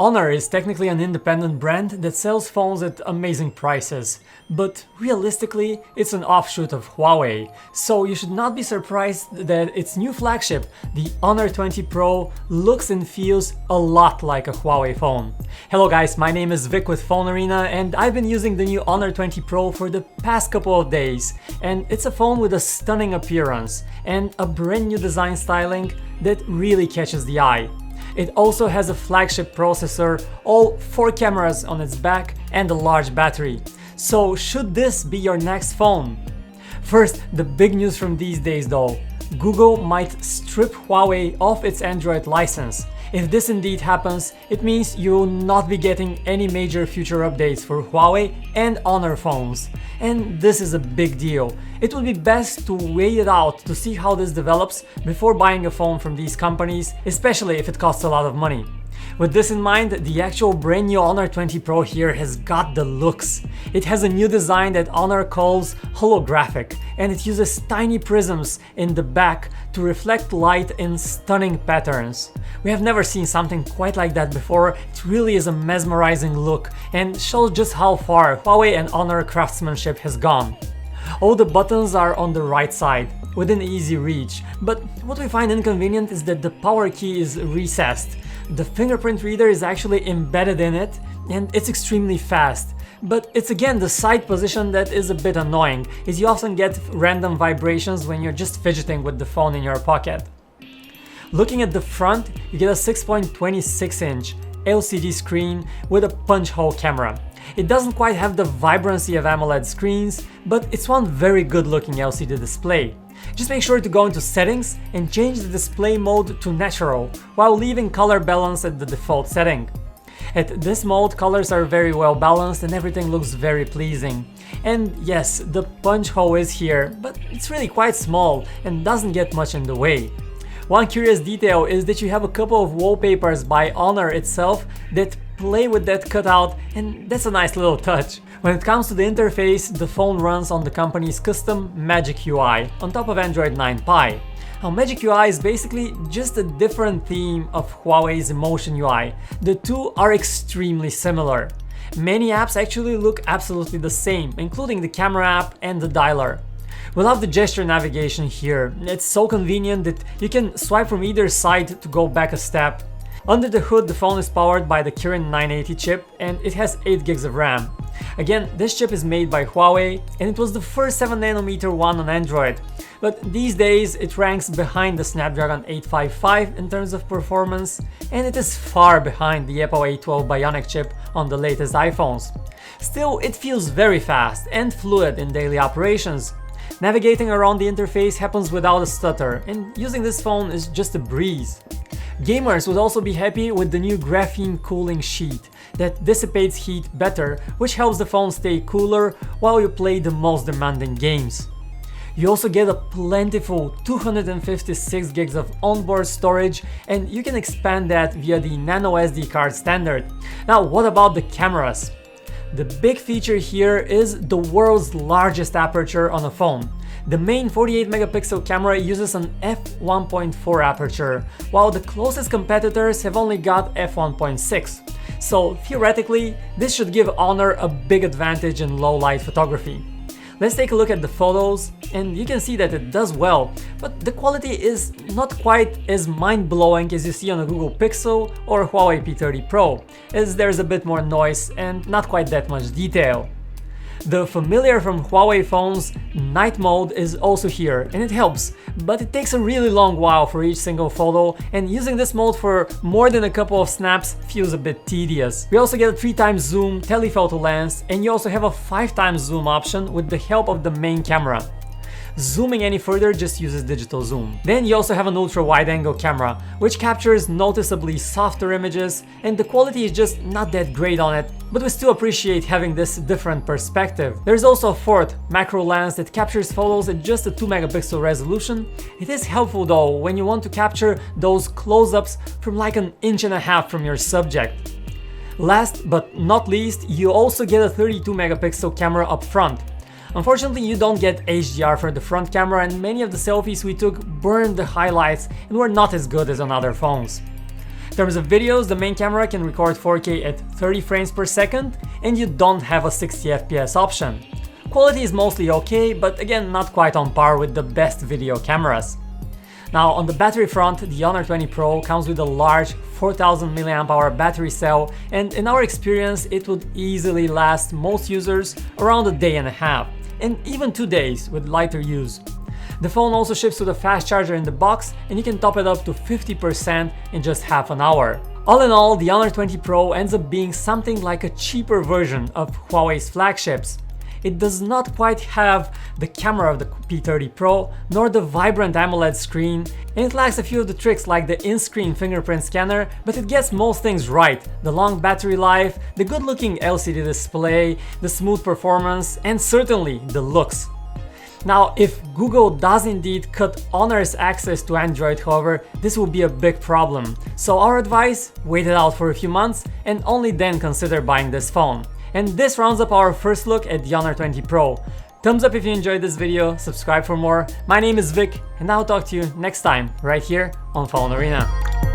Honor is technically an independent brand that sells phones at amazing prices, but realistically it's an offshoot of Huawei, so you should not be surprised that its new flagship, the Honor 20 Pro, looks and feels a lot like a Huawei phone. Hello guys, my name is Vic with PhoneArena and I've been using the new Honor 20 Pro for the past couple of days, and it's a phone with a stunning appearance and a brand new design styling that really catches the eye. It also has a flagship processor, all 4 cameras on its back and a large battery. So should this be your next phone? First, the big news from these days though. Google might strip Huawei of its Android license. If this indeed happens, it means you will not be getting any major future updates for Huawei and Honor phones. And this is a big deal. It would be best to wait it out to see how this develops before buying a phone from these companies, especially if it costs a lot of money. With this in mind, the actual brand new Honor 20 Pro here has got the looks. It has a new design that Honor calls holographic, and it uses tiny prisms in the back to reflect light in stunning patterns. We have never seen something quite like that before. It really is a mesmerizing look and shows just how far Huawei and Honor craftsmanship has gone. All the buttons are on the right side, within easy reach, but what we find inconvenient is that the power key is recessed. The fingerprint reader is actually embedded in it, and it's extremely fast. But it's again the side position that is a bit annoying, as you often get random vibrations when you're just fidgeting with the phone in your pocket. Looking at the front, you get a 6.26-inch LCD screen with a punch hole camera. It doesn't quite have the vibrancy of AMOLED screens, but it's one very good looking LCD display. Just make sure to go into settings and change the display mode to natural, while leaving color balance at the default setting. At this mode, colors are very well balanced and everything looks very pleasing. And yes, the punch hole is here, but it's really quite small and doesn't get much in the way. One curious detail is that you have a couple of wallpapers by Honor itself that play with that cutout, and that's a nice little touch. When it comes to the interface, the phone runs on the company's custom Magic UI on top of Android 9 Pie. Now, Magic UI is basically just a different theme of Huawei's Emotion UI. The two are extremely similar. Many apps actually look absolutely the same, including the camera app and the dialer. We love the gesture navigation here. It's so convenient that you can swipe from either side to go back a step. Under the hood, the phone is powered by the Kirin 980 chip and it has 8 gigs of RAM. Again, this chip is made by Huawei and it was the first 7nm one on Android, but these days it ranks behind the Snapdragon 855 in terms of performance, and it is far behind the Apple A12 Bionic chip on the latest iPhones. Still, it feels very fast and fluid in daily operations. Navigating around the interface happens without a stutter, and using this phone is just a breeze. Gamers would also be happy with the new graphene cooling sheet that dissipates heat better, which helps the phone stay cooler while you play the most demanding games. You also get a plentiful 256 gigs of onboard storage, and you can expand that via the nano SD card standard. Now, what about the cameras? The big feature here is the world's largest aperture on a phone. The main 48 megapixel camera uses an f1.4 aperture, while the closest competitors have only got f1.6. So theoretically, this should give Honor a big advantage in low light photography. Let's take a look at the photos, and you can see that it does well, but the quality is not quite as mind-blowing as you see on a Google Pixel or Huawei P30 Pro, as there's a bit more noise and not quite that much detail. The familiar from Huawei phones, night mode, is also here, and it helps, but it takes a really long while for each single photo, and using this mode for more than a couple of snaps feels a bit tedious. We also get a 3x zoom telephoto lens, and you also have a 5x zoom option with the help of the main camera. Zooming any further just uses digital zoom. Then you also have an ultra wide angle camera, which captures noticeably softer images, and the quality is just not that great on it, but we still appreciate having this different perspective. There's also a fourth macro lens that captures photos at just a 2 megapixel resolution. It is helpful though when you want to capture those close-ups from like an inch and a half from your subject. Last but not least, you also get a 32 megapixel camera up front. Unfortunately, you don't get HDR for the front camera, and many of the selfies we took burned the highlights and were not as good as on other phones. In terms of videos, the main camera can record 4K at 30 frames per second, and you don't have a 60 FPS option. Quality is mostly okay, but again not quite on par with the best video cameras. Now on the battery front, the Honor 20 Pro comes with a large 4000 mAh battery cell, and in our experience it would easily last most users around a day and a half, and even 2 days with lighter use. The phone also ships with a fast charger in the box, and you can top it up to 50% in just half an hour. All in all, the Honor 20 Pro ends up being something like a cheaper version of Huawei's flagships. It does not quite have the camera of the P30 Pro, nor the vibrant AMOLED screen, and it lacks a few of the tricks like the in-screen fingerprint scanner, but it gets most things right: the long battery life, the good-looking LCD display, the smooth performance, and certainly the looks. Now, if Google does indeed cut Honor's access to Android, however, this will be a big problem. So our advice: wait it out for a few months and only then consider buying this phone. And this rounds up our first look at the Honor 20 Pro. Thumbs up if you enjoyed this video, subscribe for more. My name is Vic, and I'll talk to you next time right here on PhoneArena.